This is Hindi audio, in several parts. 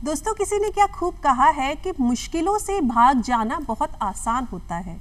दोस्तों, किसी ने क्या खूब कहा है कि मुश्किलों से भाग जाना बहुत आसान होता है।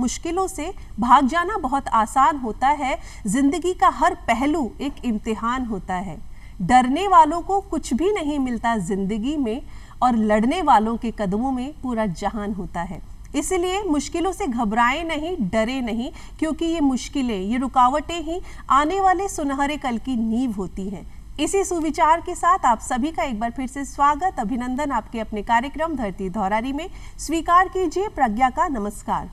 मुश्किलों से भाग जाना बहुत आसान होता है। जिंदगी का हर पहलू एक इम्तिहान होता है। डरने वालों को कुछ भी नहीं मिलता जिंदगी में, और लड़ने वालों के कदमों में पूरा जहान होता है। इसलिए मुश्किलों से घबराएं नहीं, डरे नहीं, क्योंकि ये मुश्किलें, ये रुकावटें ही आने वाले सुनहरे कल की नींव होती हैं। इसी सुविचार के साथ आप सभी का एक बार फिर से स्वागत, अभिनंदन आपके अपने कार्यक्रम धरती धौरारी में। स्वीकार कीजिए प्रज्ञा का नमस्कार।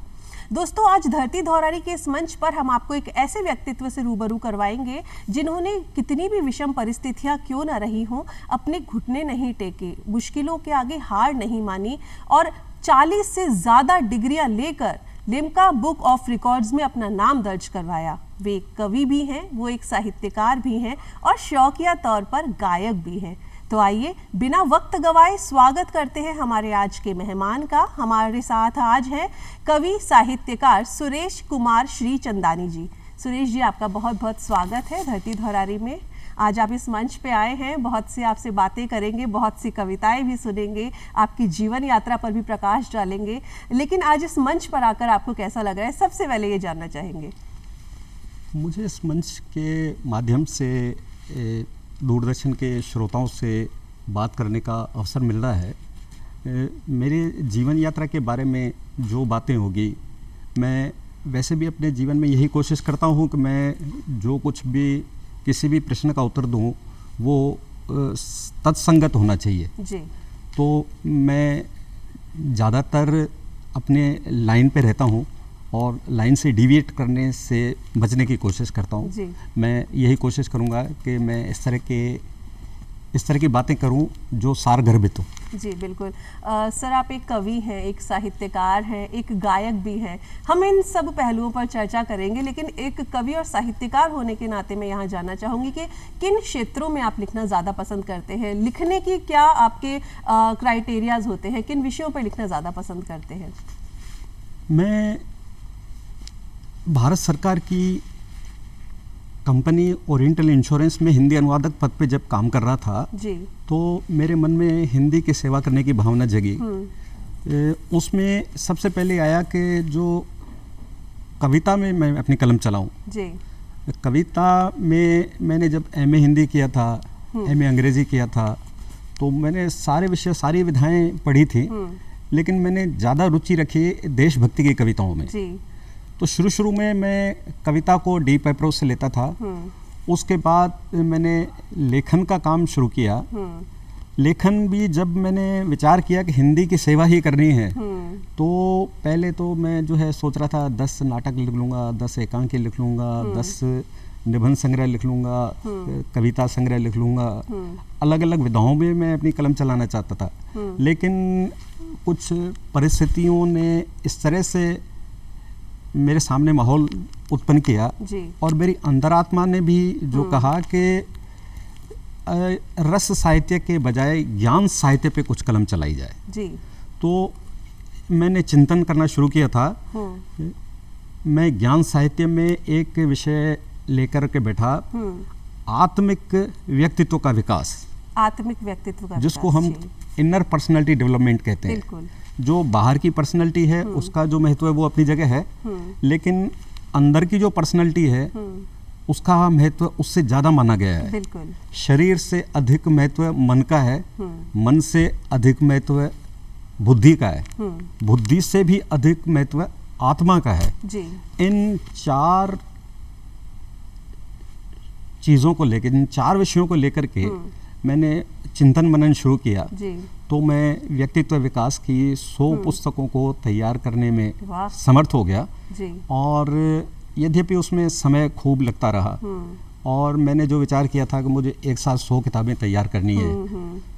दोस्तों, आज धरती धौरारी के इस मंच पर हम आपको एक ऐसे व्यक्तित्व से रूबरू करवाएंगे जिन्होंने कितनी भी विषम परिस्थितियां क्यों न रही हों, अपने घुटने नहीं टेके, मुश्किलों के आगे हार नहीं मानी और 40 से ज़्यादा डिग्रियां लेकर लिम्का बुक ऑफ रिकॉर्ड्स में अपना नाम दर्ज करवाया। वे एक कवि भी हैं, वो एक साहित्यकार भी हैं और शौकिया तौर पर गायक भी हैं। तो आइए बिना वक्त गवाए स्वागत करते हैं हमारे आज के मेहमान का। हमारे साथ आज है कवि साहित्यकार सुरेश कुमार श्रीचंदानी जी। सुरेश जी, आपका बहुत बहुत स्वागत है धरती धौरारी में। आज आप इस मंच पे आए हैं, बहुत सी आपसे बातें करेंगे, बहुत सी कविताएं भी सुनेंगे, आपकी जीवन यात्रा पर भी प्रकाश डालेंगे। लेकिन आज इस मंच पर आकर आपको कैसा लग रहा है, सबसे पहले ये जानना चाहेंगे। मुझे इस मंच के माध्यम से दूरदर्शन के श्रोताओं से बात करने का अवसर मिल रहा है। मेरे जीवन यात्रा के बारे में जो बातें होगी, मैं वैसे भी अपने जीवन में यही कोशिश करता हूँ कि मैं जो कुछ भी किसी भी प्रश्न का उत्तर दूँ वो तत्संगत होना चाहिए जी। तो मैं ज़्यादातर अपने लाइन पे रहता हूँ और लाइन से डिविएट करने से बचने की कोशिश करता हूँ। मैं यही कोशिश करूँगा कि मैं इस तरह की बातें करूँ जो सारगर्भित हो। जी बिल्कुल। सर, आप एक कवि हैं, एक साहित्यकार हैं, एक गायक भी हैं। हम इन सब पहलुओं पर चर्चा करेंगे, लेकिन एक कवि और साहित्यकार होने के नाते मैं यहाँ जानना चाहूँगी कि किन क्षेत्रों में आप लिखना ज़्यादा पसंद करते हैं। लिखने की क्या आपके क्राइटेरियाज होते हैं, किन विषयों पर लिखना ज़्यादा पसंद करते हैं? मैं भारत सरकार की कंपनी ओरिएंटल इंश्योरेंस में हिंदी अनुवादक पद पे जब काम कर रहा था जी, तो मेरे मन में हिंदी की सेवा करने की भावना जगी। उसमें सबसे पहले आया कि जो कविता में मैं अपनी कलम चलाऊं। जी। कविता में मैंने जब एमए हिंदी किया था, एमए अंग्रेजी किया था, तो मैंने सारे विषय, सारी विधाएं पढ़ी थी, लेकिन मैंने ज़्यादा रुचि रखी देशभक्ति की कविताओं में। जी। तो शुरू में मैं कविता को डीप अप्रोच से लेता था। उसके बाद मैंने लेखन का काम शुरू किया। लेखन भी जब मैंने विचार किया कि हिंदी की सेवा ही करनी है, तो पहले तो मैं जो है सोच रहा था 10 नाटक लिख लूँगा, 10 एकांकी लिख लूँगा, 10 निबंध संग्रह लिख लूँगा, कविता संग्रह लिख लूँगा। अलग अलग विधाओं में मैं अपनी कलम चलाना चाहता था, लेकिन कुछ परिस्थितियों ने इस तरह से मेरे सामने माहौल उत्पन्न किया और मेरी अंतरात्मा ने भी जो कहा कि रस साहित्य के बजाय ज्ञान साहित्य पे कुछ कलम चलाई जाए जी। तो मैंने चिंतन करना शुरू किया था। मैं ज्ञान साहित्य में एक विषय लेकर के बैठा, आत्मिक व्यक्तित्व का विकास। आत्मिक व्यक्तित्व का, जिसको हम इनर पर्सनालिटी डेवलपमेंट कहते हैं। बिल्कुल। जो बाहर की पर्सनालिटी है उसका जो महत्व है वो अपनी जगह है, लेकिन अंदर की जो पर्सनालिटी है उसका महत्व उससे ज़्यादा माना गया है। बिल्कुल। शरीर से अधिक महत्व मन का है, मन से अधिक महत्व बुद्धि का है, बुद्धि से भी अधिक महत्व आत्मा का है जी। इन 4 चीज़ों को लेकर, इन 4 विषयों को लेकर के मैंने चिंतन मनन शुरू किया जी। तो मैं व्यक्तित्व विकास की 100 पुस्तकों को तैयार करने में समर्थ हो गया जी। और यद्यपि उसमें समय खूब लगता रहा और मैंने जो विचार किया था कि मुझे एक साथ 100 किताबें तैयार करनी है,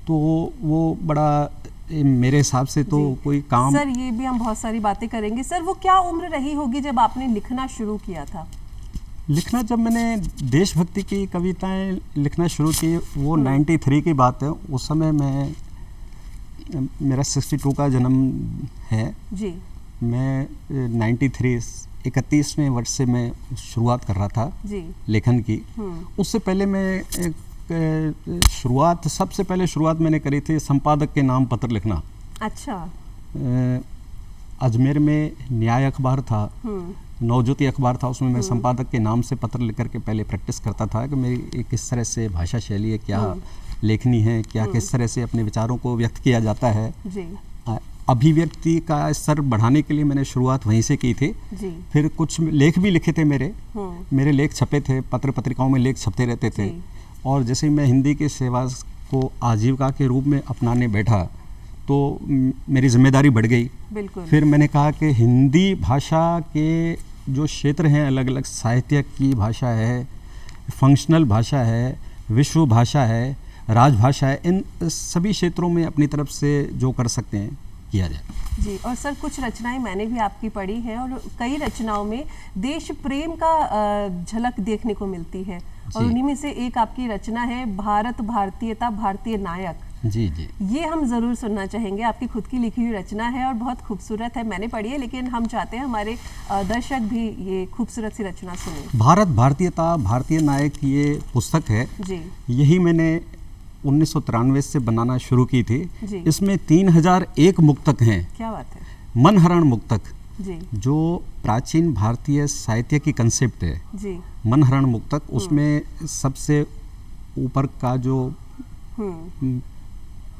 तो वो बड़ा मेरे हिसाब से तो कोई काम। सर, ये भी हम बहुत सारी बातें करेंगे। सर, वो क्या उम्र रही होगी जब आपने लिखना शुरू किया था? लिखना, जब मैंने देशभक्ति की कविताएं लिखना शुरू की, वो 93 की बात है। उस समय मेरा 62 का जन्म है जी। मैं 31वें वर्ष से मैं शुरुआत कर रहा था जी। लेखन की। उससे पहले मैं शुरुआत, सबसे पहले शुरुआत मैंने करी थी संपादक के नाम पत्र लिखना। अच्छा। अजमेर में न्याय अखबार था, नवज्योति अखबार था, उसमें मैं संपादक के नाम से पत्र लिख करके पहले प्रैक्टिस करता था कि मेरी किस तरह से भाषा शैली है, क्या लेखनी है, क्या किस तरह से अपने विचारों को व्यक्त किया जाता है। जी। अभिव्यक्ति का स्तर बढ़ाने के लिए मैंने शुरुआत वहीं से की थी। जी। फिर कुछ लेख भी लिखे थे मेरे लेख छपे थे, पत्र पत्रिकाओं में लेख छपते रहते थे। और जैसे मैं हिंदी की सेवा को आजीविका के रूप में अपनाने बैठा तो मेरी जिम्मेदारी बढ़ गई। बिल्कुल। फिर मैंने कहा कि हिंदी भाषा के जो क्षेत्र हैं, अलग अलग साहित्य की भाषा है, फंक्शनल भाषा है, विश्व भाषा है, राजभाषा है, इन सभी क्षेत्रों में अपनी तरफ से जो कर सकते हैं किया जाए। जी। और सर कुछ रचनाएं मैंने भी आपकी पढ़ी हैं और कई रचनाओं में देश प्रेम का झलक देखने को मिलती है, और उन्हीं में से एक आपकी रचना है भारत भारतीयता भारतीय नायक। जी जी। ये हम ज़रूर सुनना चाहेंगे। आपकी खुद की लिखी हुई रचना है और बहुत खूबसूरत है, मैंने पढ़ी है, लेकिन हम चाहते हैं हमारे दर्शक भी ये खूबसूरत सी रचना सुने। भारत भारतीयता भारतीय नायक ये पुस्तक है जी। यही मैंने 1993 से बनाना शुरू की थी जी। इसमें 3001 मुक्तक हैं। क्या बात है। मनहरण मुक्तक जी। जो प्राचीन भारतीय साहित्य की कंसेप्ट है जी। मनहरण मुक्तक, उसमें सबसे ऊपर का जो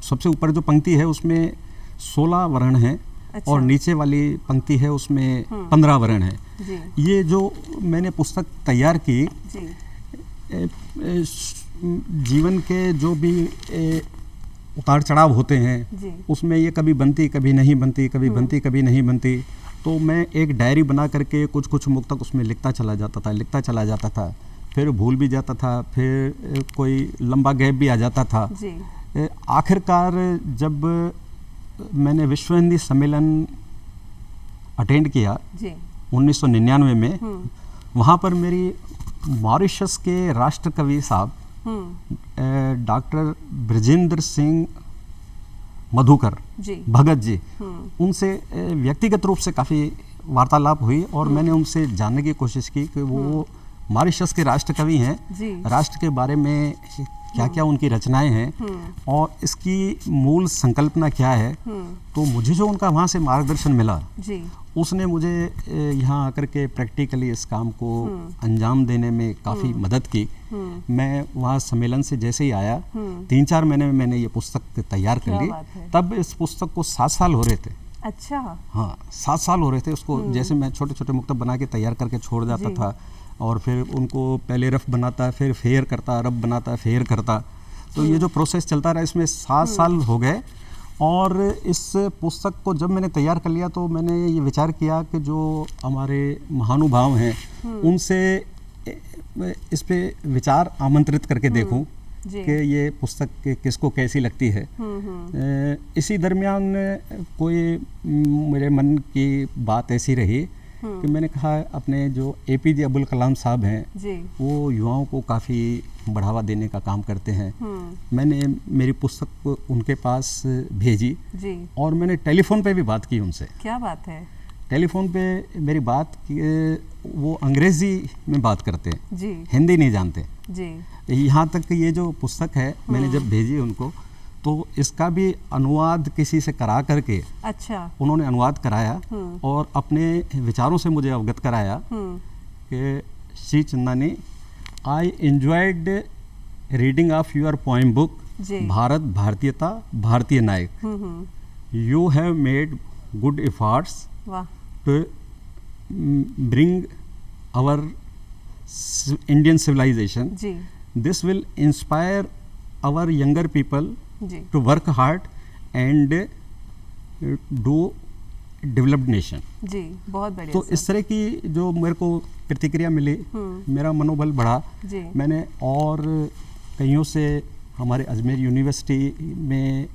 सबसे ऊपर जो पंक्ति है उसमें 16 वर्ण है। अच्छा। और नीचे वाली पंक्ति है उसमें 15 वर्ण है जी। ये जो मैंने पुस्तक तैयार की जी। जीवन के जो भी उतार चढ़ाव होते हैं उसमें ये कभी बनती कभी नहीं बनती, कभी बनती कभी नहीं बनती, तो मैं एक डायरी बना करके कुछ कुछ मुक्तक उसमें लिखता चला जाता था, फिर भूल भी जाता था, फिर कोई लंबा गैप भी आ जाता था। आखिरकार जब मैंने विश्व हिंदी सम्मेलन अटेंड किया 1999 में, वहाँ पर मेरी मॉरिशस के राष्ट्र कवि साहब डॉक्टर ब्रजेंद्र सिंह मधुकर भगत जी, उनसे व्यक्तिगत रूप से काफ़ी वार्तालाप हुई और मैंने उनसे जानने की कोशिश की कि वो मॉरिशस के राष्ट्र कवि हैं, राष्ट्र के बारे में क्या क्या उनकी रचनाएं हैं और इसकी मूल संकल्पना क्या है। तो मुझे जो उनका वहाँ से मार्गदर्शन मिला जी। उसने मुझे यहाँ आकर के प्रैक्टिकली इस काम को अंजाम देने में काफ़ी मदद की। मैं वहाँ सम्मेलन से जैसे ही आया 3-4 महीने में मैंने ये पुस्तक तैयार कर ली। तब इस पुस्तक को 7 साल हो रहे थे। अच्छा। हाँ, 7 साल हो रहे थे उसको। जैसे मैं छोटे छोटे मुक्तक बना के तैयार करके छोड़ जाता था और फिर उनको पहले रफ बनाता, फिर फेयर करता, रफ बनाता, फेयर करता, तो ये जो प्रोसेस चलता रहा इसमें 7 साल हो गए। और इस पुस्तक को जब मैंने तैयार कर लिया तो मैंने ये विचार किया कि जो हमारे महानुभाव हैं उनसे इस पे विचार आमंत्रित करके देखूं कि ये पुस्तक किसको कैसी लगती है। इसी दरमियान कोई मेरे मन की बात ऐसी रही कि मैंने कहा अपने जो APJ अब्दुल कलाम साहब हैं वो युवाओं को काफ़ी बढ़ावा देने का काम करते हैं। मैंने मेरी पुस्तक उनके पास भेजी जी। और मैंने टेलीफोन पे भी बात की उनसे। क्या बात है। टेलीफोन पे मेरी बात की, वो अंग्रेज़ी में बात करते हैं जी। हिंदी नहीं जानते जी। यहाँ तक कि ये जो पुस्तक है मैंने जब भेजी उनको तो इसका भी अनुवाद किसी से करा करके अच्छा उन्होंने अनुवाद कराया और अपने विचारों से मुझे अवगत कराया कि Shri Chandani, I enjoyed reading of your poem book Bharat Bharatiyata Bharatiya Nayak. You have made good efforts to bring our Indian civilisation. This will inspire our younger people to work hard and do developed nation। जी, बहुत बढ़िया। तो इस तरह की जो मेरे को प्रतिक्रिया मिली, मेरा मनोबल बढ़ा जी। मैंने और कईयों से, हमारे अजमेर यूनिवर्सिटी में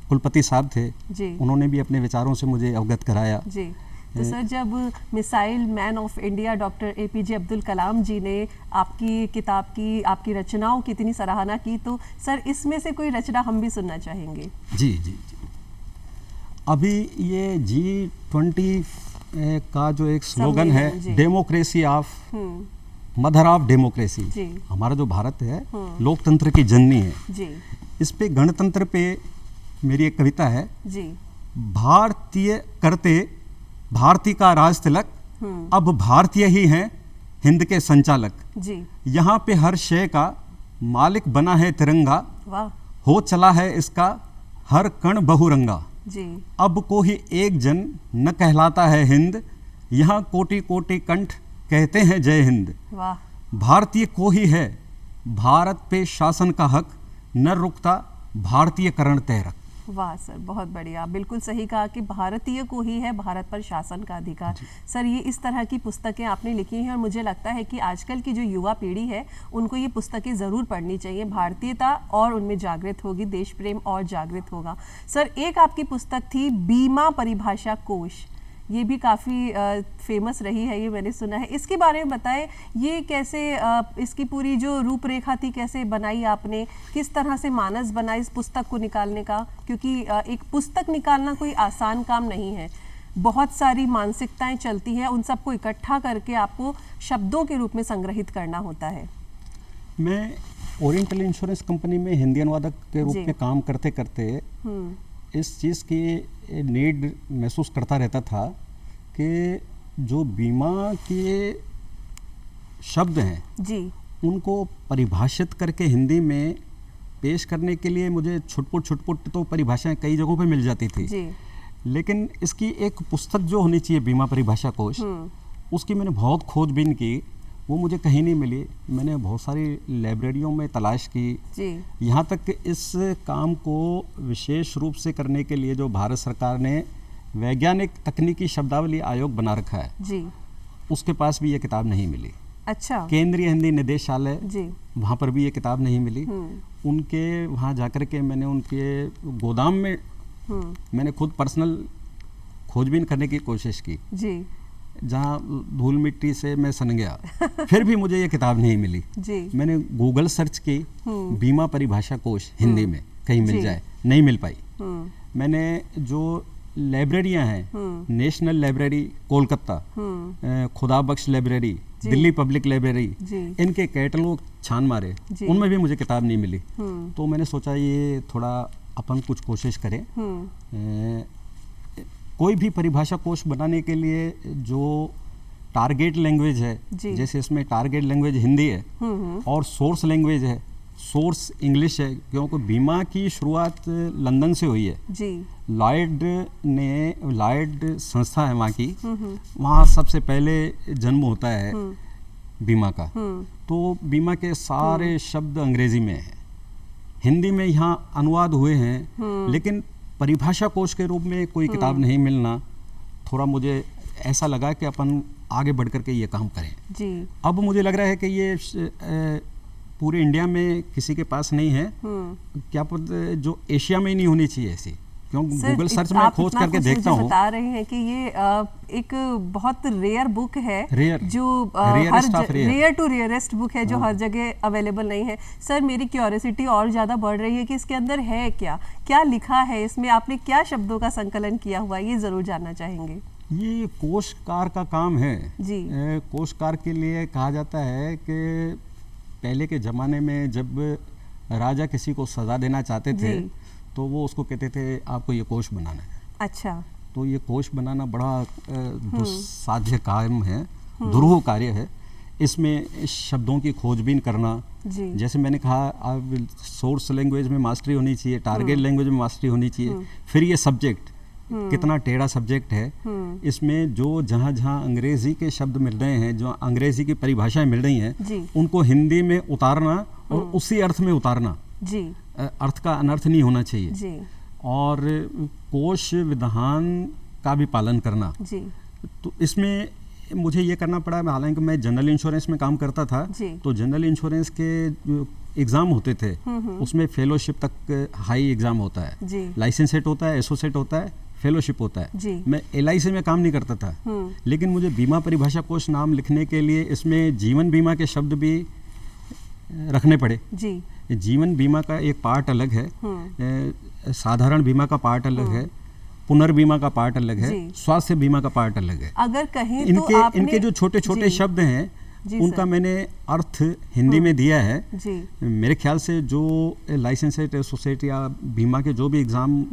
कुलपति साहब थे जी। उन्होंने भी अपने विचारों से मुझे अवगत कराया जी। तो सर जब missile man of India doctor APJ Abdul Kalam ji ने आपकी किताब की, आपकी रचनाओं की इतनी सराहना की, तो सर इसमें से कोई रचना हम भी सुनना चाहेंगे। जी जी जी। अभी ये G20 का जो एक स्लोगन है democracy of mother of democracy, जी। हमारा जो भारत है लोकतंत्र की जननी है। जी इस पे गणतंत्र पे मेरी एक कविता है, जी भारतीय करते भारती का राज तिलक, अब भारतीय ही हैं हिंद के संचालक। जी। यहाँ पे हर शय का मालिक बना है तिरंगा, वाह। हो चला है इसका हर कण बहुरंगा। जी अब को ही एक जन न कहलाता है हिंद, यहाँ कोटि कोटि कंठ कहते हैं जय हिंद। वाह। भारतीय को ही है भारत पे शासन का हक, न रुकता भारतीयकरण तैरक। वाह सर, बहुत बढ़िया, बिल्कुल सही कहा कि भारतीय को ही है भारत पर शासन का अधिकार। सर, ये इस तरह की पुस्तकें आपने लिखी हैं और मुझे लगता है कि आजकल की जो युवा पीढ़ी है उनको ये पुस्तकें ज़रूर पढ़नी चाहिए। भारतीयता और उनमें जागृत होगी, देश प्रेम और जागृत होगा। सर, एक आपकी पुस्तक थी बीमा परिभाषा कोश, ये भी काफ़ी फेमस रही है, ये मैंने सुना है। इसके बारे में बताएं, ये कैसे इसकी पूरी जो रूपरेखा थी कैसे बनाई आपने, किस तरह से मानस बना इस पुस्तक को निकालने का, क्योंकि एक पुस्तक निकालना कोई आसान काम नहीं है। बहुत सारी मानसिकताएं चलती हैं, उन सबको इकट्ठा करके आपको शब्दों के रूप में संग्रहित करना होता है। मैं ओरिएंटल इंश्योरेंस कंपनी में हिंदी अनुवादक के रूप में काम करते करते इस चीज़ की नीड महसूस करता रहता था कि जो बीमा के शब्द हैं जी, उनको परिभाषित करके हिंदी में पेश करने के लिए मुझे छुटपुट तो परिभाषाएं कई जगहों पे मिल जाती थी जी। लेकिन इसकी एक पुस्तक जो होनी चाहिए बीमा परिभाषा कोश, उसकी मैंने बहुत खोजबीन की, वो मुझे कहीं नहीं मिली। मैंने बहुत सारी लाइब्रेरियों में तलाश की जी। यहाँ तक कि इस काम को विशेष रूप से करने के लिए जो भारत सरकार ने वैज्ञानिक तकनीकी शब्दावली आयोग बना रखा है जी, उसके पास भी ये किताब नहीं मिली। अच्छा। केंद्रीय हिंदी निदेशालय जी। वहाँ पर भी ये किताब नहीं मिली। उनके वहाँ जाकर के मैंने उनके गोदाम में मैंने खुद पर्सनल खोजबीन करने की कोशिश की जी। जहाँ धूल मिट्टी से मैं सन गया फिर भी मुझे ये किताब नहीं मिली जी। मैंने गूगल सर्च की बीमा परिभाषा कोश हिंदी में कहीं मिल जाए, नहीं मिल पाई। मैंने जो लाइब्रेरियां हैं, नेशनल लाइब्रेरी कोलकाता, खुदा बख्श लाइब्रेरी, दिल्ली पब्लिक लाइब्रेरी, इनके कैटलॉग छान मारे, उनमें भी मुझे किताब नहीं मिली। तो मैंने सोचा ये थोड़ा अपन कुछ कोशिश करें। कोई भी परिभाषा कोश बनाने के लिए जो टारगेट लैंग्वेज है, जैसे इसमें टारगेट लैंग्वेज हिंदी है और सोर्स लैंग्वेज है, सोर्स इंग्लिश है, क्योंकि बीमा की शुरुआत लंदन से हुई है जी। लॉयड संस्था है वहाँ की, वहाँ सबसे पहले जन्म होता है बीमा का। तो बीमा के सारे शब्द अंग्रेजी में है, हिंदी में यहाँ अनुवाद हुए हैं, लेकिन परिभाषा कोश के रूप में कोई किताब नहीं मिलना, थोड़ा मुझे ऐसा लगा कि अपन आगे बढ़ करके ये काम करें जी। अब मुझे लग रहा है कि ये पूरे इंडिया में किसी के पास नहीं है, क्या पता जो एशिया में ही नहीं होनी चाहिए ऐसी, क्योंकि गूगल सर्च में खोज करके देखता हूँ। बता रहे हैं कि ये एक बहुत रेयर बुक है, जो रेयर टू रेयरेस्ट बुक है, जो हर जगह अवेलेबल नहीं है। सर, मेरी क्यूरियोसिटी और ज़्यादा बढ़ रही है कि इसके अंदर है क्या, क्या लिखा है इसमें, आपने क्या शब्दों का संकलन किया हुआ है, ये ज़रूर जानना चाहेंगे। ये कोशकार का काम है जी। कोशकार के लिए कहा जाता है कि पहले के ज़माने में जब राजा किसी को सज़ा देना चाहते थे तो वो उसको कहते थे आपको ये कोश बनाना है। अच्छा। तो ये कोश बनाना बड़ा दुस्साध्य काम है, दुरूह कार्य है। इसमें शब्दों की खोजबीन करना, जैसे मैंने कहा, अब सोर्स लैंग्वेज में मास्टरी होनी चाहिए, टारगेट लैंग्वेज में मास्टरी होनी चाहिए, फिर ये सब्जेक्ट कितना टेढ़ा सब्जेक्ट है, इसमें जो जहाँ जहाँ अंग्रेजी के शब्द मिल रहे हैं, जो अंग्रेजी की परिभाषाएं मिल रही हैं, उनको हिंदी में उतारना और उसी अर्थ में उतारना जी। अर्थ का अनर्थ नहीं होना चाहिए जी। और कोश विधान का भी पालन करना जी। तो इसमें मुझे ये करना पड़ा, हालांकि मैं जनरल इंश्योरेंस में काम करता था, तो जनरल इंश्योरेंस के जो एग्ज़ाम होते थे उसमें फेलोशिप तक हाई एग्ज़ाम होता है, लाइसेंस सेट होता है, एसोसेट होता है, फेलोशिप होता है। मैं LIC में काम नहीं करता था, लेकिन मुझे बीमा परिभाषा कोश नाम लिखने के लिए इसमें जीवन बीमा के शब्द भी रखने पड़े जी। जीवन बीमा का एक पार्ट अलग है, साधारण बीमा का पार्ट अलग है, पुनर्बीमा का पार्ट अलग है, स्वास्थ्य बीमा का पार्ट अलग है। अगर कहें इनके जो छोटे छोटे शब्द हैं जी उनका सर। मैंने अर्थ हिंदी में दिया है। जी। मेरे ख्याल से जो लाइसेंसेड एसोसिएट या बीमा के जो भी एग्ज़ाम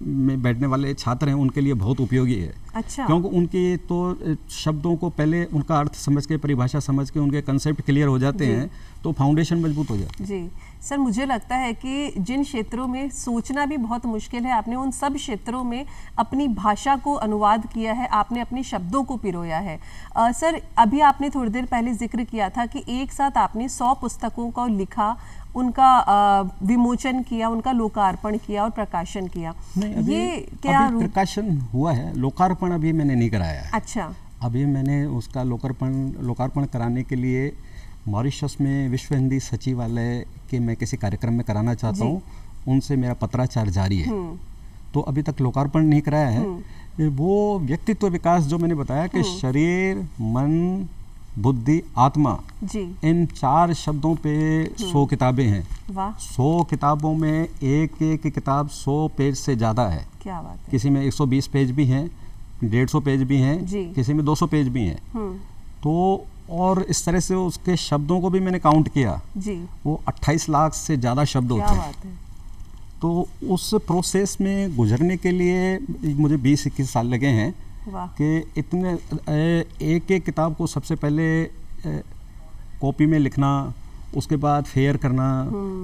में बैठने वाले छात्र हैं उनके लिए बहुत उपयोगी है। अच्छा। क्योंकि उनके तो शब्दों को पहले उनका अर्थ समझ के, परिभाषा समझ के, उनके कंसेप्ट क्लियर हो जाते हैं तो फाउंडेशन मजबूत हो जाता है। जी सर, मुझे लगता है कि जिन क्षेत्रों में सोचना भी बहुत मुश्किल है, आपने उन सब क्षेत्रों में अपनी भाषा को अनुवाद किया है, आपने अपने शब्दों को पिरोया है। सर, अभी आपने थोड़ी देर पहले जिक्र किया था कि एक साथ आपने 100 पुस्तकों को लिखा, उनका विमोचन किया, उनका लोकार्पण किया और प्रकाशन किया। ये क्या प्रकाशन हुआ है, लोकार्पण अभी मैंने नहीं कराया है। अच्छा। अभी मैंने उसका लोकार्पण कराने के लिए मॉरिशस में विश्व हिंदी सचिवालय के मैं किसी कार्यक्रम में कराना चाहता हूँ, उनसे मेरा पत्राचार जारी है। तो अभी तक लोकार्पण नहीं कराया है। वो व्यक्तित्व विकास जो मैंने बताया कि शरीर, मन, बुद्धि, आत्मा, जी, इन 4 शब्दों पे 100 किताबें हैं। वाह। 100 किताबों में एक एक किताब 100 पेज से ज़्यादा है। क्या बात है। किसी में 120 पेज भी हैं, 150 पेज भी हैं, किसी में 200 पेज भी हैं। तो और इस तरह से उसके शब्दों को भी मैंने काउंट किया जी, वो 28 लाख से ज़्यादा शब्द होते हैं। क्या बात है। तो उस प्रोसेस में गुजरने के लिए मुझे 20-21 साल लगे हैं कि इतने एक एक किताब को सबसे पहले कॉपी में लिखना, उसके बाद फेयर करना,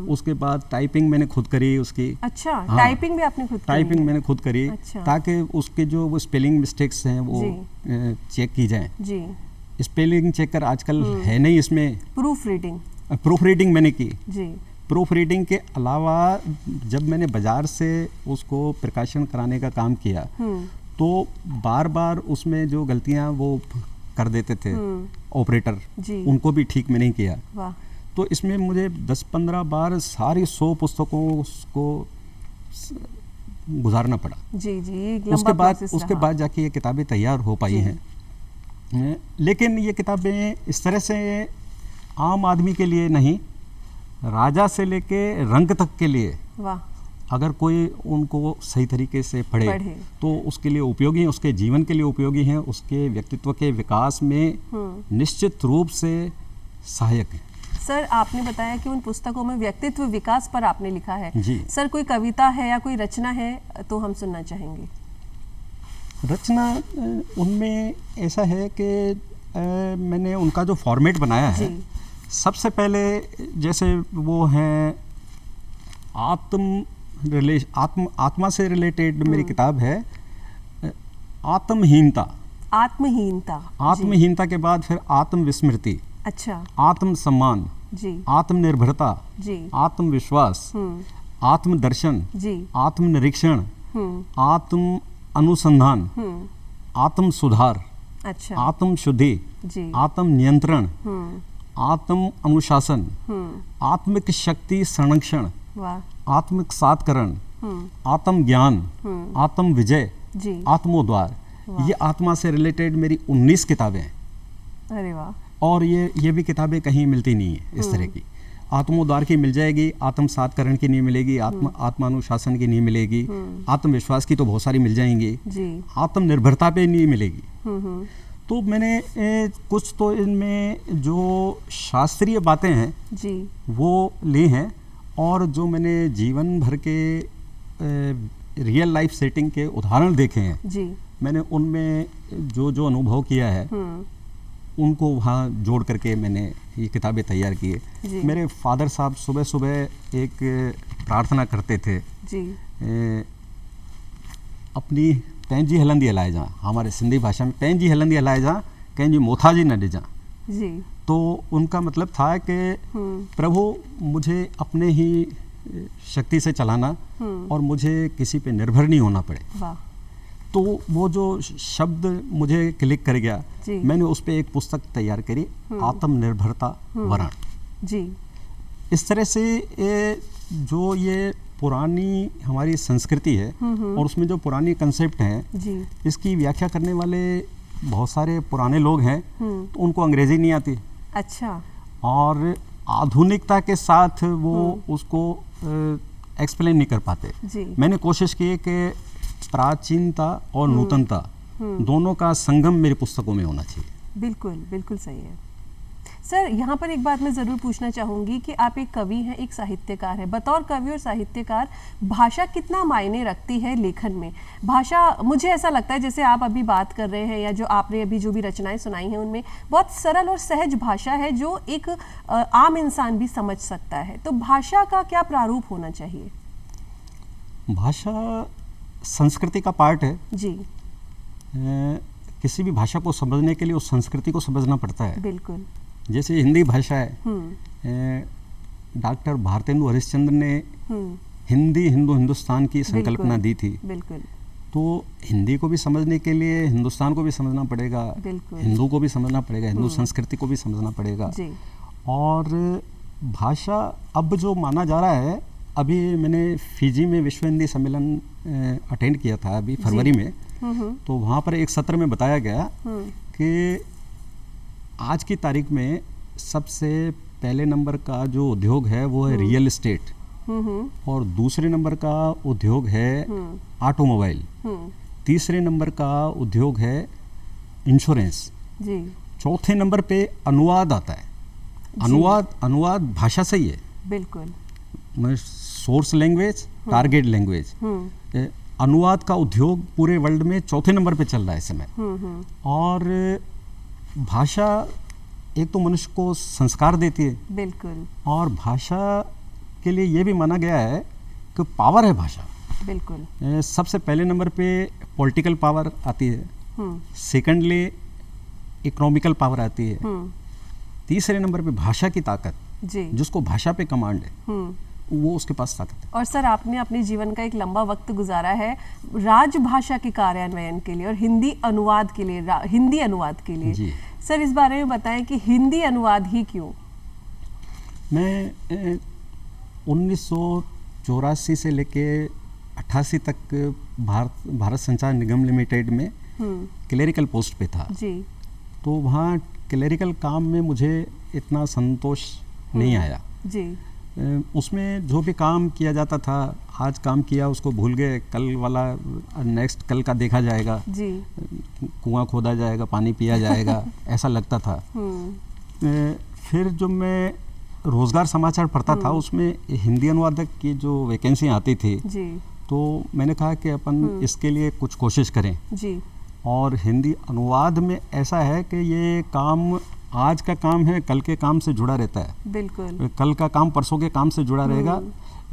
उसके बाद टाइपिंग मैंने खुद करी उसकी। अच्छा। हाँ, टाइपिंग भी आपने खुद करी? टाइपिंग मैंने खुद करी। अच्छा। ताकि उसके जो वो स्पेलिंग मिस्टेक्स हैं वो चेक की जाएं। जी। स्पेलिंग चेकर आजकल है नहीं इसमें। प्रूफ रीडिंग मैंने की। जी। प्रूफ रीडिंग के अलावा जब मैंने बाजार से उसको प्रकाशन कराने का काम किया तो बार बार उसमें जो गलतियां वो कर देते थे ऑपरेटर, उनको भी ठीक में नहीं किया। वाह। तो इसमें मुझे 10-15 बार सारी 100 पुस्तकों को गुजारना पड़ा। जी जी, एक लंबा प्रोसेस रहा। उसके बाद जाके ये किताबें तैयार हो पाई हैं। लेकिन ये किताबें इस तरह से आम आदमी के लिए नहीं, राजा से लेके रंग तक के लिए, वाह, अगर कोई उनको सही तरीके से पढ़े तो उसके लिए उपयोगी हैं, उसके जीवन के लिए उपयोगी हैं, उसके व्यक्तित्व के विकास में निश्चित रूप से सहायक है। सर, आपने बताया कि उन पुस्तकों में व्यक्तित्व विकास पर आपने लिखा है। जी। सर, कोई कविता है या कोई रचना है तो हम सुनना चाहेंगे। रचना उनमें ऐसा है कि मैंने उनका जो फॉर्मेट बनाया है, सबसे पहले जैसे वो हैं आत्मा से रिलेटेड मेरी किताब है आत्महीनता। आत्महीनता के बाद फिर आत्मविस्मृति। अच्छा। आत्मसम्मान जी। आत्मनिर्भरता जी। आत्मविश्वास, आत्मदर्शन जी। आत्मनिरीक्षण, आत्म अनुसंधान, आत्म सुधार, अच्छा। आत्म शुद्धि जी। आत्म नियंत्रण, आत्म अनुशासन, आत्मिक शक्ति संरक्षण, आत्मिक साधकरण, आत्म ज्ञान, आत्म विजय जी। आत्मोद्वार। ये आत्मा से रिलेटेड मेरी 19 किताबें हैं। अरे वाह। और ये भी किताबें कहीं मिलती नहीं है इस तरह की। आत्मोद्धार की मिल जाएगी, आत्म साधकरण की नहीं मिलेगी, आत्मानुशासन की नहीं मिलेगी, आत्मविश्वास की तो बहुत सारी मिल जाएंगी, आत्मनिर्भरता पे नहीं मिलेगी। तो मैंने कुछ तो इनमें जो शास्त्रीय बातें हैं जी। वो ली हैं, और जो मैंने जीवन भर के रियल लाइफ सेटिंग के उदाहरण देखे हैं जी। मैंने उनमें जो जो अनुभव किया है उनको वहाँ जोड़ करके मैंने ये किताबें तैयार की है। मेरे फादर साहब सुबह सुबह एक प्रार्थना करते थे जी। अपनी पैंजी हलंदी हलाए जा, हमारे सिंधी भाषा में पैंजी हलंदी हलाए जा, कंहिंजी मोथाजी न ॾिजां जी। तो उनका मतलब था कि प्रभु मुझे अपने ही शक्ति से चलाना और मुझे किसी पे निर्भर नहीं होना पड़े। वाह। तो वो जो शब्द मुझे क्लिक कर गया, मैंने उस पर एक पुस्तक तैयार करी, आत्मनिर्भरता वरण जी। इस तरह से जो ये पुरानी हमारी संस्कृति है और उसमें जो पुरानी कंसेप्ट हैं, इसकी व्याख्या करने वाले बहुत सारे पुराने लोग हैं, तो उनको अंग्रेजी नहीं आती। अच्छा। और आधुनिकता के साथ वो उसको एक्सप्लेन नहीं कर पाते जी। मैंने कोशिश की कि प्राचीनता और नूतनता दोनों का संगम मेरी पुस्तकों में होना चाहिए। बिल्कुल बिल्कुल सही है। सर, यहाँ पर एक बात मैं ज़रूर पूछना चाहूँगी कि आप एक कवि हैं, एक साहित्यकार हैं। बतौर कवि और साहित्यकार भाषा कितना मायने रखती है लेखन में? भाषा, मुझे ऐसा लगता है जैसे आप अभी बात कर रहे हैं या जो आपने अभी जो भी रचनाएं सुनाई हैं उनमें बहुत सरल और सहज भाषा है जो एक आम इंसान भी समझ सकता है। तो भाषा का क्या प्रारूप होना चाहिए? भाषा संस्कृति का पार्ट है जी। किसी भी भाषा को समझने के लिए उस संस्कृति को समझना पड़ता है। बिल्कुल। जैसे हिंदी भाषा है, डॉक्टर भारतेंदु हरिश्चंद्र ने हिंदी हिंदुस्तान की संकल्पना दी थी। बिल्कुल। तो हिंदी को भी समझने के लिए हिंदुस्तान को भी समझना पड़ेगा, हिंदू को भी समझना पड़ेगा, हिंदू संस्कृति को भी समझना पड़ेगा जी। और भाषा अब जो माना जा रहा है, अभी मैंने फिजी में विश्व हिंदी सम्मेलन अटेंड किया था अभी फरवरी में, तो वहाँ पर एक सत्र में बताया गया कि आज की तारीख में सबसे पहले नंबर का जो उद्योग है वो है रियल एस्टेट, और दूसरे नंबर का उद्योग है ऑटोमोबाइल, तीसरे नंबर का उद्योग है इंश्योरेंस, चौथे नंबर पे अनुवाद आता है। अनुवाद भाषा से ही है। बिल्कुल। सोर्स लैंग्वेज, टारगेट लैंग्वेज, अनुवाद का उद्योग पूरे वर्ल्ड में चौथे नंबर पे चल रहा है इस समय। और भाषा एक तो मनुष्य को संस्कार देती है। बिल्कुल। और भाषा के लिए ये भी माना गया है कि पावर है भाषा। बिल्कुल। सबसे पहले नंबर पे पॉलिटिकल पावर आती है, सेकंडली इकोनॉमिकल पावर आती है, तीसरे नंबर पे भाषा की ताकत, जिसको भाषा पे कमांड है वो उसके पास ताकत है। और सर, आपने अपने जीवन का एक लंबा वक्त गुजारा है राजभाषा के कार्यान्वयन के लिए और हिंदी अनुवाद के लिए, जी। सर, इस बारे में बताएं कि हिंदी अनुवाद ही क्यों? मैं 1984 से लेके 88 तक भारत संचार निगम लिमिटेड में क्लेरिकल पोस्ट पे था जी। तो वहाँ क्लेरिकल काम में मुझे इतना संतोष नहीं आया जी। उसमें जो भी काम किया जाता था, आज काम किया उसको भूल गए, कल वाला नेक्स्ट कल का देखा जाएगा जी। कुआं खोदा जाएगा, पानी पिया जाएगा ऐसा लगता था। फिर जो मैं रोज़गार समाचार पढ़ता था उसमें हिंदी अनुवादक की जो वैकेंसी आती थी जी। तो मैंने कहा कि अपन इसके लिए कुछ कोशिश करें जी। और हिंदी अनुवाद में ऐसा है कि ये काम आज का काम है, कल के काम से जुड़ा रहता है। बिल्कुल। कल का काम परसों के काम से जुड़ा रहेगा।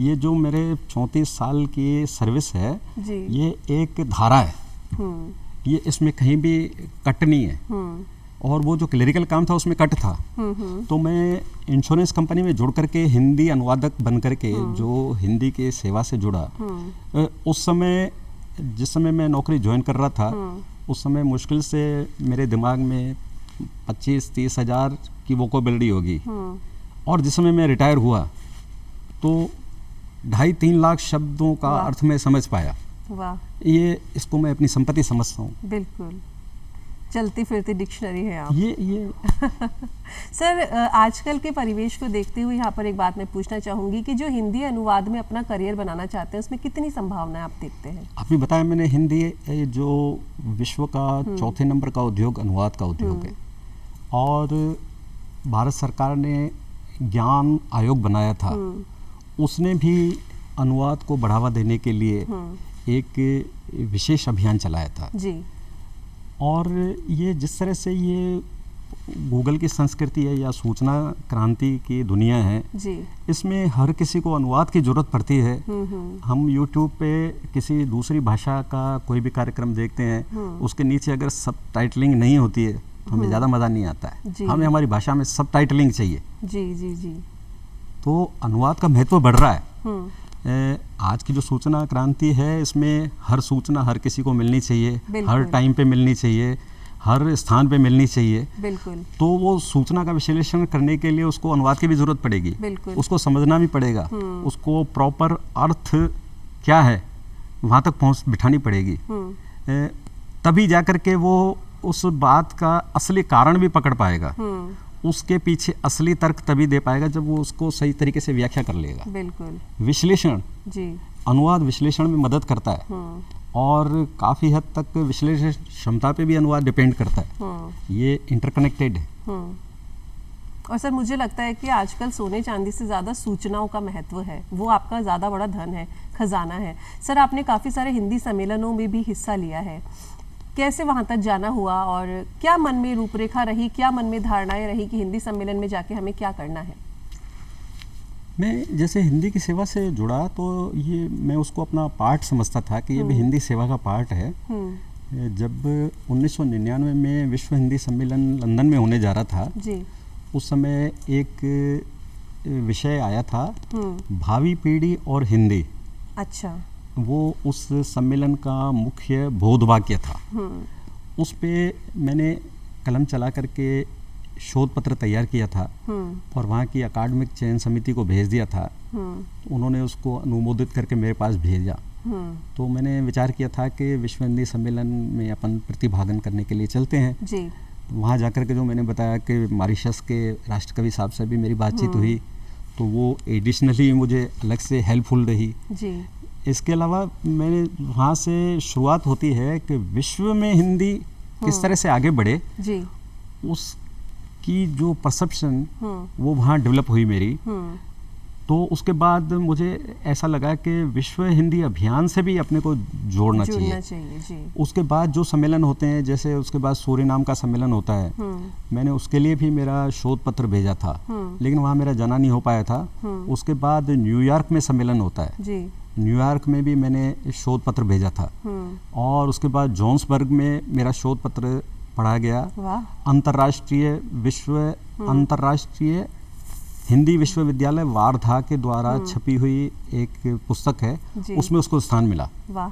ये जो मेरे 34 साल की सर्विस है जी। ये एक धारा है, ये इसमें कहीं भी कट नहीं है। और वो जो क्लेरिकल काम था उसमें कट था। तो मैं इंश्योरेंस कंपनी में जुड़ करके हिंदी अनुवादक बन करके जो हिंदी के सेवा से जुड़ा, उस समय जिस समय मैं नौकरी ज्वाइन कर रहा था उस समय मुश्किल से मेरे दिमाग में 25-30 हज़ार की वोकेबलरी होगी। और जिस समय मैं रिटायर हुआ तो 2.5-3 लाख शब्दों का अर्थ मैं समझ पाया। वाह। ये इसको मैं अपनी संपत्ति समझता हूँ। बिल्कुल, चलती फिरती डिक्शनरी है आप। ये सर, आजकल के परिवेश को देखते हुए यहाँ पर एक बात मैं पूछना चाहूँगी कि जो हिंदी अनुवाद में अपना करियर बनाना चाहते हैं उसमें कितनी संभावनाएं आप देखते हैं? अभी बताया मैंने, हिंदी जो विश्व का चौथे नंबर का उद्योग अनुवाद का उद्योग है। और भारत सरकार ने ज्ञान आयोग बनाया था, उसने भी अनुवाद को बढ़ावा देने के लिए एक विशेष अभियान चलाया था जी। और ये जिस तरह से ये गूगल की संस्कृति है या सूचना क्रांति की दुनिया है जी। इसमें हर किसी को अनुवाद की जरूरत पड़ती है। हम YouTube पे किसी दूसरी भाषा का कोई भी कार्यक्रम देखते हैं, उसके नीचे अगर सबटाइटलिंग नहीं होती है तो हमें ज़्यादा मज़ा नहीं आता है। हमें हमारी भाषा में सबटाइटलिंग चाहिए जी। जी जी। तो अनुवाद का महत्व बढ़ रहा है। आज की जो सूचना क्रांति है इसमें हर सूचना हर किसी को मिलनी चाहिए, हर टाइम पे मिलनी चाहिए, हर स्थान पे मिलनी चाहिए। बिल्कुल। तो वो सूचना का विश्लेषण करने के लिए उसको अनुवाद की भी जरूरत पड़ेगी, उसको समझना भी पड़ेगा, उसको प्रॉपर अर्थ क्या है वहाँ तक पहुँच बिठानी पड़ेगी, तभी जा कर के वो उस बात का असली कारण भी पकड़ पाएगा, उसके पीछे असली तर्क तभी दे पाएगा जब वो उसको सही तरीके से व्याख्या कर लेगा। बिल्कुल। विश्लेषण जी। अनुवाद विश्लेषण में मदद करता है और काफ़ी हद तक विश्लेषण क्षमता पे भी अनुवाद डिपेंड करता है। ये इंटरकनेक्टेड है। और सर मुझे लगता है कि आजकल सोने चांदी से ज़्यादा सूचनाओं का महत्व है, वो आपका ज़्यादा बड़ा धन है, खजाना है। सर आपने काफ़ी सारे हिंदी सम्मेलनों में भी हिस्सा लिया है, कैसे वहाँ तक जाना हुआ और क्या मन में रूपरेखा रही, क्या मन में धारणाएं रही कि हिंदी सम्मेलन में जाके हमें क्या करना है? मैं जैसे हिंदी की सेवा से जुड़ा तो ये मैं उसको अपना पार्ट समझता था कि ये भी हिंदी सेवा का पार्ट है। जब 1999 में विश्व हिंदी सम्मेलन लंदन में होने जा रहा था जी। उस समय एक विषय आया था भावी पीढ़ी और हिंदी। अच्छा। वो उस सम्मेलन का मुख्य बोधवाक्य था। उस पे मैंने कलम चला करके शोध पत्र तैयार किया था और वहाँ की अकादमिक चयन समिति को भेज दिया था। उन्होंने उसको अनुमोदित करके मेरे पास भेजा। तो मैंने विचार किया था कि विश्व हिंदी सम्मेलन में अपन प्रतिभागन करने के लिए चलते हैं जी। वहाँ जाकर के जो मैंने बताया कि मॉरिशस के राष्ट्रकवि साहब से भी मेरी बातचीत हुई तो वो एडिशनली मुझे अलग से हेल्पफुल रही जी। इसके अलावा मैंने वहाँ से शुरुआत होती है कि विश्व में हिंदी किस तरह से आगे बढ़े जी। उसकी जो परसेप्शन वो वहाँ डेवलप हुई मेरी। तो उसके बाद मुझे ऐसा लगा कि विश्व हिंदी अभियान से भी अपने को जोड़ना चाहिए जी। उसके बाद जो सम्मेलन होते हैं जैसे उसके बाद सूरीनाम का सम्मेलन होता है मैंने उसके लिए भी मेरा शोध पत्र भेजा था लेकिन वहाँ मेरा जाना नहीं हो पाया था। उसके बाद न्यूयॉर्क में सम्मेलन होता है जी। न्यूयॉर्क में भी मैंने शोध पत्र भेजा था और उसके बाद जोहान्सबर्ग में मेरा शोध पत्र पढ़ा गया। अंतर्राष्ट्रीय हिंदी विश्वविद्यालय वार्धा के द्वारा छपी हुई एक पुस्तक है उसमें उसको स्थान मिला। वाह।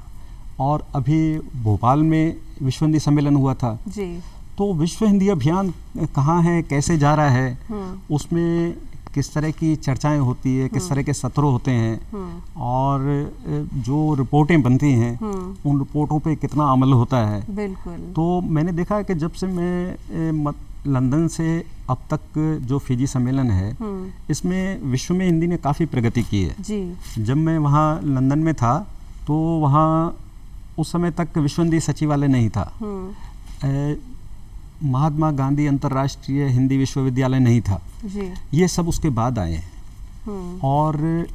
और अभी भोपाल में विश्व हिंदी सम्मेलन हुआ था जी। तो विश्व हिंदी अभियान कहाँ है कैसे जा रहा है उसमें किस तरह की चर्चाएं होती है किस तरह के सत्र होते हैं और जो रिपोर्टें बनती हैं उन रिपोर्टों पे कितना अमल होता है। बिल्कुल। तो मैंने देखा कि जब से मैं लंदन से अब तक जो फिजी सम्मेलन है इसमें विश्व में हिंदी ने काफ़ी प्रगति की है जी। जब मैं वहाँ लंदन में था तो वहाँ उस समय तक विश्व हिंदी सचिवालय नहीं था। महात्मा गांधी अंतर्राष्ट्रीय हिंदी विश्वविद्यालय नहीं था जी। ये सब उसके बाद आए हैं। और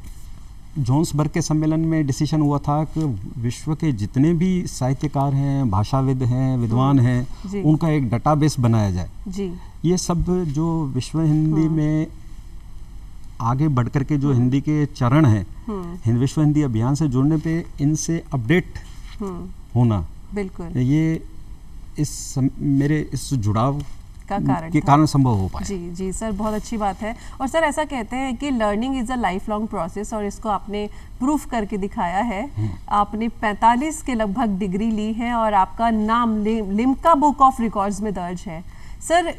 जोहान्सबर्ग के सम्मेलन में डिसीजन हुआ था कि विश्व के जितने भी साहित्यकार हैं भाषाविद हैं विद्वान हैं उनका एक डाटाबेस बनाया जाए जी। ये सब जो विश्व हिंदी में आगे बढ़ कर के जो हिंदी के चरण हैं विश्व हिंदी अभियान से जुड़ने पे इनसे अपडेट होना बिल्कुल ये मेरे इस जुड़ाव के कारण संभव हो पाया। जी जी सर, बहुत अच्छी बात है। और सर ऐसा कहते हैं कि learning is a life long process और इसको आपने प्रूफ करके दिखाया है। आपने 45 के लगभग डिग्री ली है और आपका नाम लिम्का बुक ऑफ रिकॉर्ड्स में दर्ज है। सर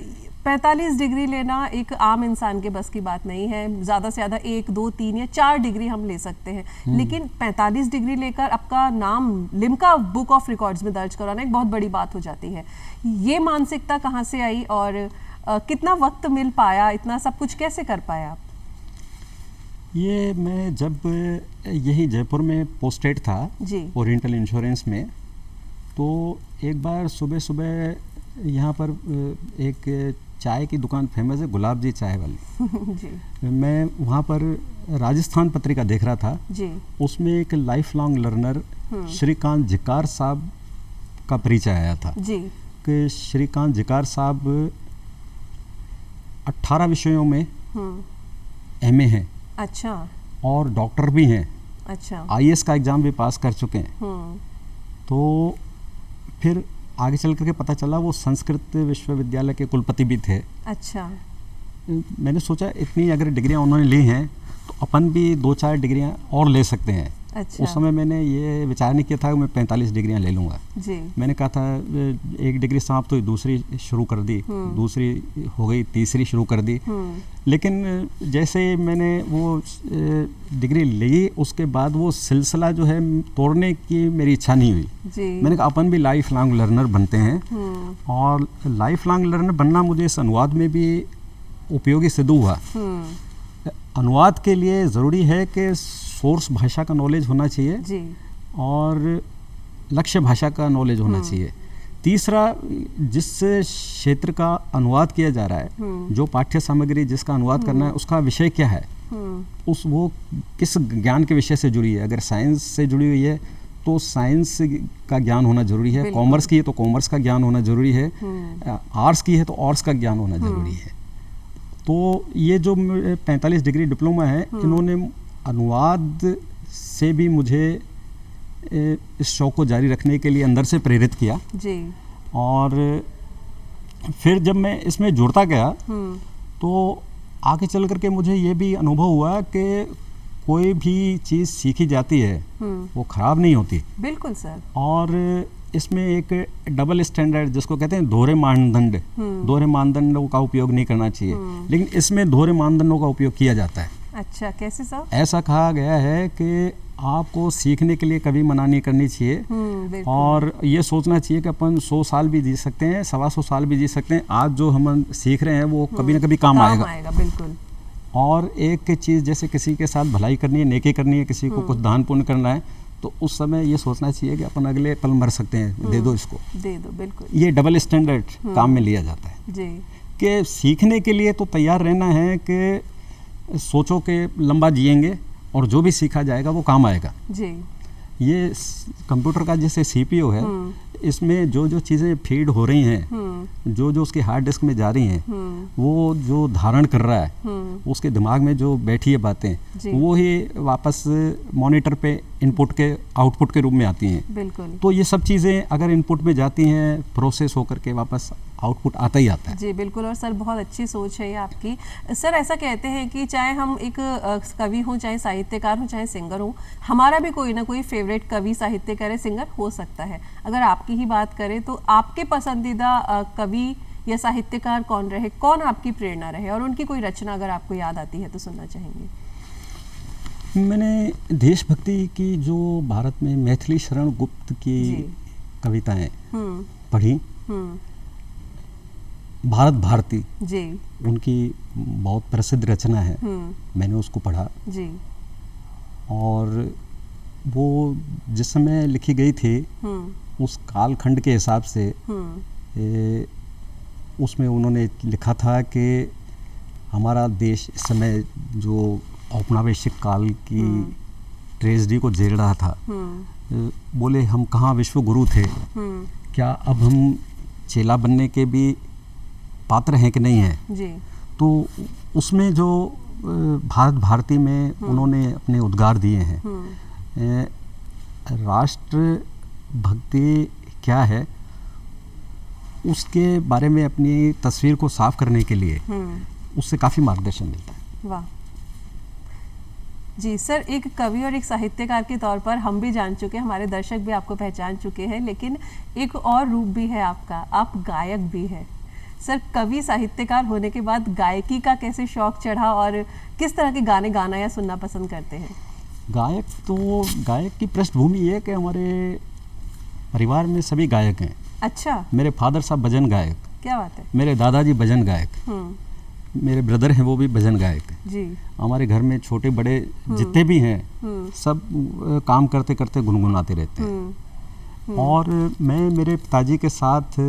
45 डिग्री लेना एक आम इंसान के बस की बात नहीं है। ज़्यादा से ज़्यादा 1, 2, 3 या 4 डिग्री हम ले सकते हैं लेकिन 45 डिग्री लेकर आपका नाम लिम्का बुक ऑफ रिकॉर्ड्स में दर्ज कराना एक बहुत बड़ी बात हो जाती है। ये मानसिकता कहाँ से आई और कितना वक्त मिल पाया, इतना सब कुछ कैसे कर पाया आप? ये मैं जब यही जयपुर में पोस्टेड था जी ओरिएंटल इंश्योरेंस में तो एक बार सुबह सुबह यहाँ पर एक चाय की दुकान फेमस है गुलाब जी चाय वाली जी। मैं वहाँ पर राजस्थान पत्रिका देख रहा था जी। उसमें एक लाइफ लॉन्ग लर्नर श्रीकांत जिकार साहब का परिचय आया था जी। कि श्रीकांत जिकार साहब 18 विषयों में एमए हैं। अच्छा। और डॉक्टर भी हैं। अच्छा। आईएएस का एग्ज़ाम भी पास कर चुके हैं। तो फिर आगे चल करके पता चला वो संस्कृत विश्वविद्यालय के कुलपति भी थे। अच्छा। मैंने सोचा इतनी अगर डिग्रियां उन्होंने ली हैं तो अपन भी 2-4 डिग्रियां और ले सकते हैं। अच्छा। उस समय मैंने ये विचार नहीं किया था कि मैं 45 डिग्रियां ले लूँगा जी। मैंने कहा था एक डिग्री समाप्त हुई दूसरी शुरू कर दी, दूसरी हो गई तीसरी शुरू कर दी। लेकिन जैसे मैंने वो डिग्री ली उसके बाद वो सिलसिला जो है तोड़ने की मेरी इच्छा नहीं हुई जी। मैंने कहा अपन भी लाइफ लॉन्ग लर्नर बनते हैं और लाइफ लॉन्ग लर्नर बनना मुझे इस अनुवाद में भी उपयोगी सिद्ध हुआ। अनुवाद के लिए ज़रूरी है कि सोर्स भाषा का नॉलेज होना चाहिए जी। और लक्ष्य भाषा का नॉलेज होना चाहिए। तीसरा, जिस क्षेत्र का अनुवाद किया जा रहा है, जो पाठ्य सामग्री जिसका अनुवाद करना है, उसका विषय क्या है, वो किस ज्ञान के विषय से जुड़ी है। अगर साइंस से जुड़ी हुई है तो साइंस का ज्ञान होना जरूरी है, कॉमर्स की है तो कॉमर्स का ज्ञान होना जरूरी है, आर्ट्स की है तो आर्ट्स का ज्ञान होना जरूरी है। तो ये जो 45 डिग्री डिप्लोमा है, इन्होंने अनुवाद से भी मुझे इस शौक को जारी रखने के लिए अंदर से प्रेरित किया जी। और फिर जब मैं इसमें जुड़ता गया तो आगे चल करके मुझे ये भी अनुभव हुआ कि कोई भी चीज़ सीखी जाती है वो खराब नहीं होती। बिल्कुल सर। और इसमें एक डबल स्टैंडर्ड जिसको कहते हैं दोहरे मानदंड, दोहरे मानदंडों का उपयोग नहीं करना चाहिए, लेकिन इसमें दोहरे मानदंडों का उपयोग किया जाता है। अच्छा, कैसे सर? ऐसा कहा गया है कि आपको सीखने के लिए कभी मना नहीं करनी चाहिए और ये सोचना चाहिए कि अपन 100 साल भी जी सकते हैं, 125 साल भी जी सकते हैं। आज जो हम सीख रहे हैं वो कभी ना कभी काम आएगा। बिल्कुल। और एक चीज़, जैसे किसी के साथ भलाई करनी है, नेकी करनी है, किसी को कुछ दान पुण्य करना है, तो उस समय ये सोचना चाहिए कि अपन अगले पल मर सकते हैं, दे दो इसको, दे दो। बिल्कुल। ये डबल स्टैंडर्ड काम में लिया जाता है जी। कि सीखने के लिए तो तैयार रहना है कि सोचो कि लंबा जिएंगे और जो भी सीखा जाएगा वो काम आएगा जी। ये कंप्यूटर का जैसे सीपीयू है, इसमें जो जो चीज़ें फीड हो रही हैं, जो जो उसके हार्ड डिस्क में जा रही हैं, वो जो धारण कर रहा है, उसके दिमाग में जो बैठी है बातें, वो ही वापस मॉनिटर पे इनपुट के आउटपुट के रूप में आती हैं। बिल्कुल। तो ये सब चीज़ें अगर इनपुट में जाती हैं, प्रोसेस होकर के वापस आउटपुट आता ही आता है। जी बिल्कुल। और सर बहुत अच्छी सोच है ये आपकी। सर ऐसा कहते हैं कि चाहे हम एक कवि हों, चाहे साहित्यकार हों, चाहे सिंगर हों, हमारा भी कोई ना कोई फेवरेट कवि, साहित्यकार, सिंगर हो सकता है। अगर आपकी ही बात करें तो आपके पसंदीदा कवि या साहित्यकार कौन रहे, कौन आपकी प्रेरणा रहे, और उनकी कोई रचना अगर आपको याद आती है तो सुनना चाहेंगे। मैंने देशभक्ति की जो भारत में मैथिली शरण गुप्त की कविताएं पढ़ी, भारत भारती जी, उनकी बहुत प्रसिद्ध रचना है, मैंने उसको पढ़ा जी। और वो जिस समय लिखी गई थी उस कालखंड के हिसाब से उसमें उन्होंने लिखा था कि हमारा देश इस समय जो औपनिवेशिक काल की ट्रेजेडी को झेल रहा था, बोले हम कहाँ विश्व गुरु थे, क्या अब हम चेला बनने के भी पात्र हैं कि नहीं हैं जी। तो उसमें जो भारत भारती में उन्होंने अपने उद्गार दिए हैं, राष्ट्र भक्ति क्या है उसके बारे में अपनी तस्वीर को साफ करने के लिए उससे काफ़ी मार्गदर्शन मिलता है। वाह जी। सर एक कवि और एक साहित्यकार के तौर पर हम भी जान चुके हैं, हमारे दर्शक भी आपको पहचान चुके हैं, लेकिन एक और रूप भी है आपका, आप गायक भी हैं। सर कवि साहित्यकार होने के बाद गायकी का कैसे शौक चढ़ा और किस तरह के गाने गाना या सुनना पसंद करते हैं? गायक की पृष्ठभूमि ये है कि हमारे परिवार में सभी गायक हैं। अच्छा। मेरे फादर साहब भजन गायक। क्या बात है। मेरे दादाजी भजन गायक, मेरे ब्रदर हैं वो भी भजन गायक जी। हमारे घर में छोटे बड़े जितने भी हैं सब काम करते करते गुनगुनाते रहते हैं। और मैं मेरे पिताजी के साथ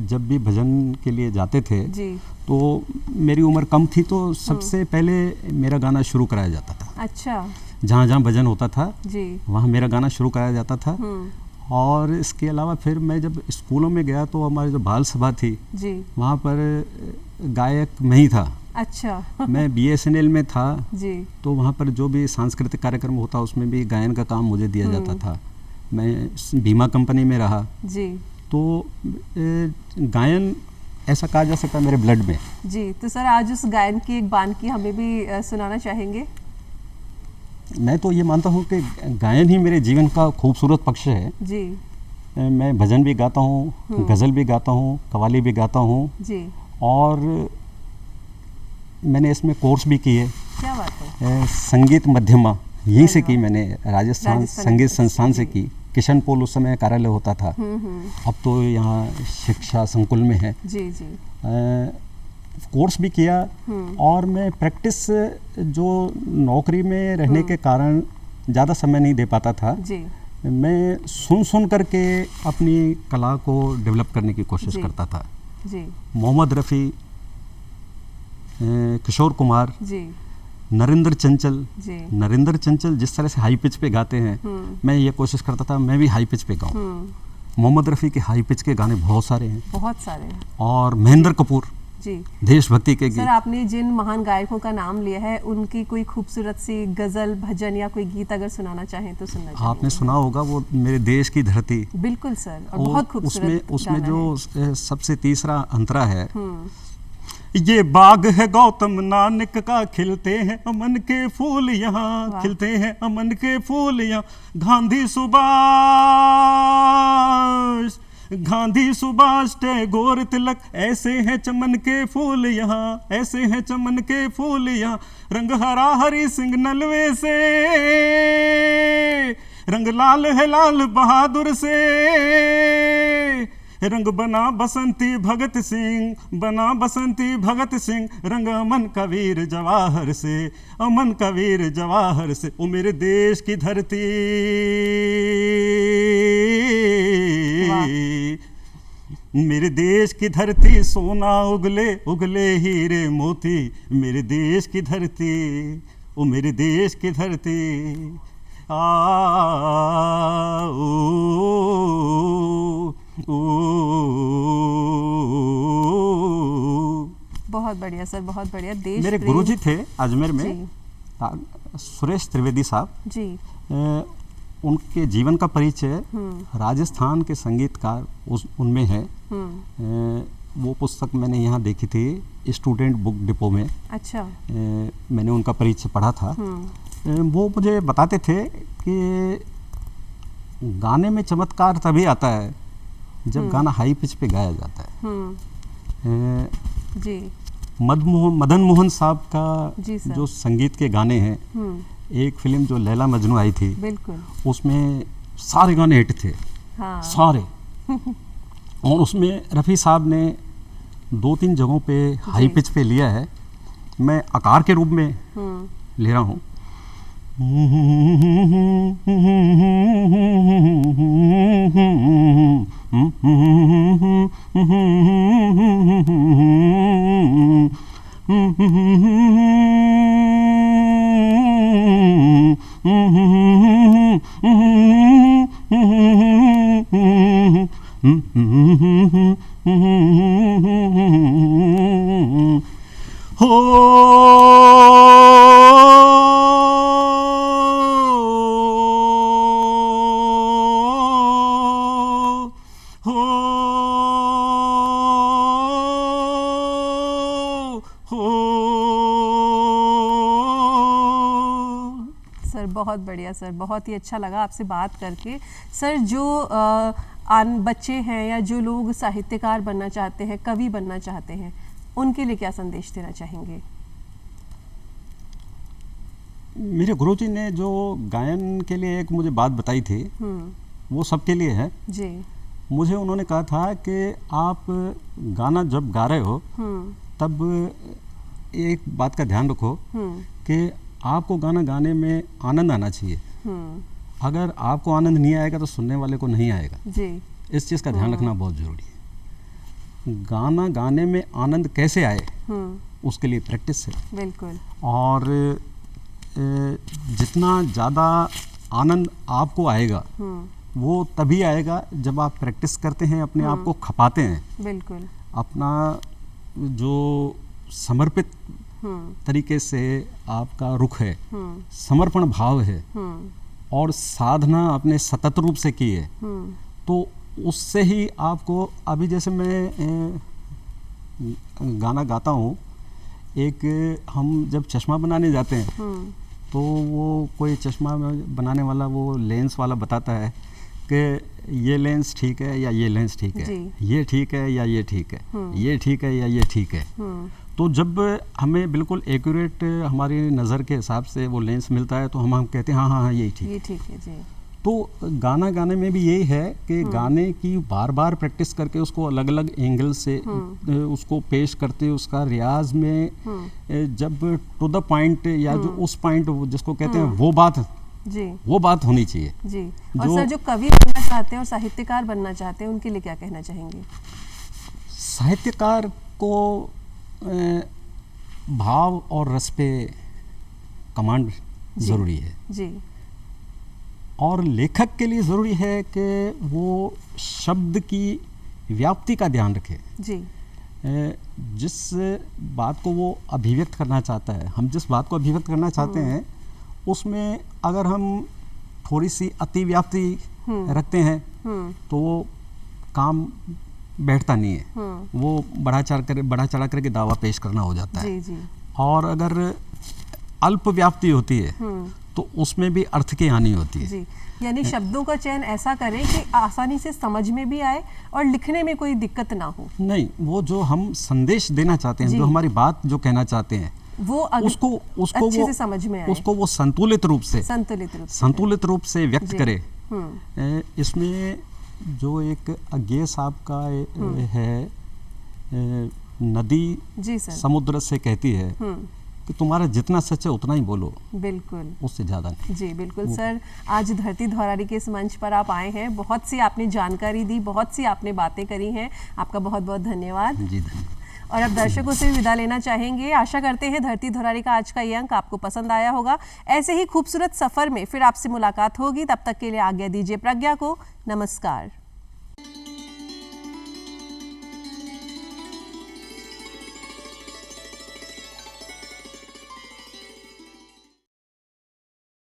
जब भी भजन के लिए जाते थे जी, तो मेरी उम्र कम थी तो सबसे पहले मेरा गाना शुरू कराया जाता था। अच्छा। जहाँ जहाँ भजन होता था जी, वहाँ मेरा गाना शुरू कराया जाता था। और इसके अलावा फिर मैं जब स्कूलों में गया तो हमारी जो बाल सभा थी जी, वहाँ पर गायक मैं ही था। अच्छा। मैं BSNL में था जी, तो वहाँ पर जो भी सांस्कृतिक कार्यक्रम होता उसमें भी गायन का काम मुझे दिया जाता था। मैं बीमा कंपनी में रहा जी, तो गायन ऐसा कहा जा सकता है मेरे ब्लड में जी। तो सर आज उस गायन की एक बानगी हमें भी सुनाना चाहेंगे? मैं तो ये मानता हूँ कि गायन ही मेरे जीवन का खूबसूरत पक्ष है जी। मैं भजन भी गाता हूँ, गज़ल भी गाता हूँ, कव्वाली भी गाता हूँ जी, और मैंने इसमें कोर्स भी किए। क्या बात है। संगीत मध्यमा यहीं से की मैंने, राजस्थान संगीत संस्थान से की। किशन पोल उस समय कार्यालय होता था, अब तो यहाँ शिक्षा संकुल में है जी जी। कोर्स भी किया और मैं प्रैक्टिस जो नौकरी में रहने के कारण ज़्यादा समय नहीं दे पाता था जी, मैं सुन करके अपनी कला को डेवलप करने की कोशिश जी। करता था। जी मोहम्मद रफ़ी, किशोर कुमार, जी नरेंद्र चंचल। जी नरेंद्र चंचल जिस तरह से हाई पिच पे गाते हैं, मैं ये कोशिश करता था मैं भी हाई पिच पे गाऊं। मोहम्मद रफ़ी के हाई पिच के गाने बहुत सारे हैं, बहुत सारे हैं। और महेंद्र कपूर जी देशभक्ति के सर, गीत। आपने जिन महान गायकों का नाम लिया है उनकी कोई खूबसूरत सी गजल, भजन या कोई गीत अगर सुनाना चाहें तो सुनना चाहिए। आपने सुना होगा वो मेरे देश की धरती। बिल्कुल सर, और वो बहुत खूबसूरत उसमें गाना जो है। सबसे तीसरा अंतरा है, ये बाग है गौतम नानक का, खिलते हैं अमन के फूल यहाँ, वाह। खिलते हैं अमन के फूल यहाँ। गांधी सुभाष टैगोर तिलक, ऐसे हैं चमन के फूल यहाँ, ऐसे हैं चमन के फूल यहाँ। रंग हरा हरी सिंह नलवे से, रंग लाल है लाल बहादुर से, रंग बना बसंती भगत सिंह, बना बसंती भगत सिंह। रंग अमन का वीर जवाहर से, अमन का वीर जवाहर से। ओ मेरे देश की धरती, मेरे देश की धरती, सोना उगले उगले हीरे मोती। मेरे देश की धरती, ओ मेरे देश की धरती। बहुत बढ़िया सर, बहुत बढ़िया। देश मेरे प्रेम। गुरुजी थे अजमेर में, जी सुरेश त्रिवेदी साहब। जी उनके जीवन का परिचय राजस्थान के संगीतकार उनमें है। वो पुस्तक मैंने यहाँ देखी थी स्टूडेंट बुक डिपो में। अच्छा। मैंने उनका परिचय पढ़ा था। वो मुझे बताते थे कि गाने में चमत्कार तभी आता है जब गाना हाई पिच पे गाया जाता है। जी मदन मोहन साहब का जी सर। जो संगीत के गाने हैं, एक फिल्म जो लैला मजनू आई थी, बिल्कुल उसमें सारे गाने हिट थे। हाँ। सारे। और उसमें रफ़ी साहब ने 2-3 जगहों पे हाई पिच पे लिया है। मैं आकार के रूप में ले रहा हूँ। सर बहुत बढ़िया सर, बहुत ही अच्छा लगा आपसे बात करके। सर जो बच्चे हैं या जो लोग साहित्यकार बनना चाहते हैं, कवि बनना चाहते हैं, उनके लिए क्या संदेश देना चाहेंगे? मेरे गुरुजी ने जो गायन के लिए एक मुझे बात बताई थी, वो सबके लिए है जी। मुझे उन्होंने कहा था कि आप गाना जब गा रहे हो तब एक बात का ध्यान रखो कि आपको गाना गाने में आनंद आना चाहिए। अगर आपको आनंद नहीं आएगा तो सुनने वाले को नहीं आएगा जी। इस चीज़ का ध्यान रखना बहुत ज़रूरी है। गाना गाने में आनंद कैसे आए उसके लिए प्रैक्टिस है। बिल्कुल। और जितना ज़्यादा आनंद आपको आएगा वो तभी आएगा जब आप प्रैक्टिस करते हैं, अपने आप को खपाते हैं। बिल्कुल। अपना जो समर्पित तरीके से आपका रुख है, समर्पण भाव है, और साधना अपने सतत रूप से की है, तो उससे ही आपको, अभी जैसे मैं गाना गाता हूँ, एक हम जब चश्मा बनाने जाते हैं तो वो कोई चश्मा बनाने वाला वो लेंस वाला बताता है कि ये लेंस ठीक है या ये लेंस ठीक है, ये ठीक है या ये ठीक है, ये ठीक है या ये ठीक है। तो जब हमें बिल्कुल एक्यूरेट हमारी नज़र के हिसाब से वो लेंस मिलता है तो हम कहते हैं हाँ हाँ हाँ यही ठीक है, ये ठीक है जी। तो गाना गाने में भी यही है कि गाने की बार बार प्रैक्टिस करके उसको अलग अलग एंगल से उसको पेश करते, उसका रियाज में जब टू द पॉइंट या जो उस पॉइंट जिसको कहते हैं वो बात जी वो बात होनी चाहिए। जी। और जो सर जो कवि बनना चाहते हैं और साहित्यकार बनना चाहते हैं उनके लिए क्या कहना चाहेंगे? साहित्यकार को भाव और रस पे कमांड ज़रूरी है, जी और लेखक के लिए ज़रूरी है कि वो शब्द की व्याप्ति का ध्यान रखे। जी जिस बात को वो अभिव्यक्त करना चाहता है, हम जिस बात को अभिव्यक्त करना चाहते हैं उसमें अगर हम थोड़ी सी अतिव्याप्ति रखते हैं तो वो काम बैठता नहीं है, वो बढ़ा चढ़ा करके दावा पेश करना हो जाता है। जी और अगर अल्प व्याप्ति होती है तो उसमें भी अर्थ की हानि होती है। जी, यानी शब्दों का चयन ऐसा करें कि आसानी से समझ में भी आए और लिखने में कोई दिक्कत ना हो। नहीं, वो जो हम संदेश देना चाहते हैं, जो हमारी बात जो कहना चाहते हैं, वो उसको अच्छे से समझ में आए, उसको वो संतुलित रूप से व्यक्त करे। इसमें जो एक अज्ञेय साहब का है, नदी जी सर समुद्र से कहती है कि तुम्हारा जितना सच है उतना ही बोलो, बिल्कुल उससे ज़्यादा नहीं। जी बिल्कुल सर, आज धरती धौरारी के इस मंच पर आप आए हैं, बहुत सी आपने जानकारी दी, बहुत सी आपने बातें करी हैं, आपका बहुत बहुत धन्यवाद। जी धन्यवाद। और अब दर्शकों से भी विदा लेना चाहेंगे। आशा करते हैं धरती धौरारी का आज का ये अंक आपको पसंद आया होगा। ऐसे ही खूबसूरत सफ़र में फिर आपसे मुलाकात होगी, तब तक के लिए आज्ञा दीजिए प्रज्ञा को। नमस्कार।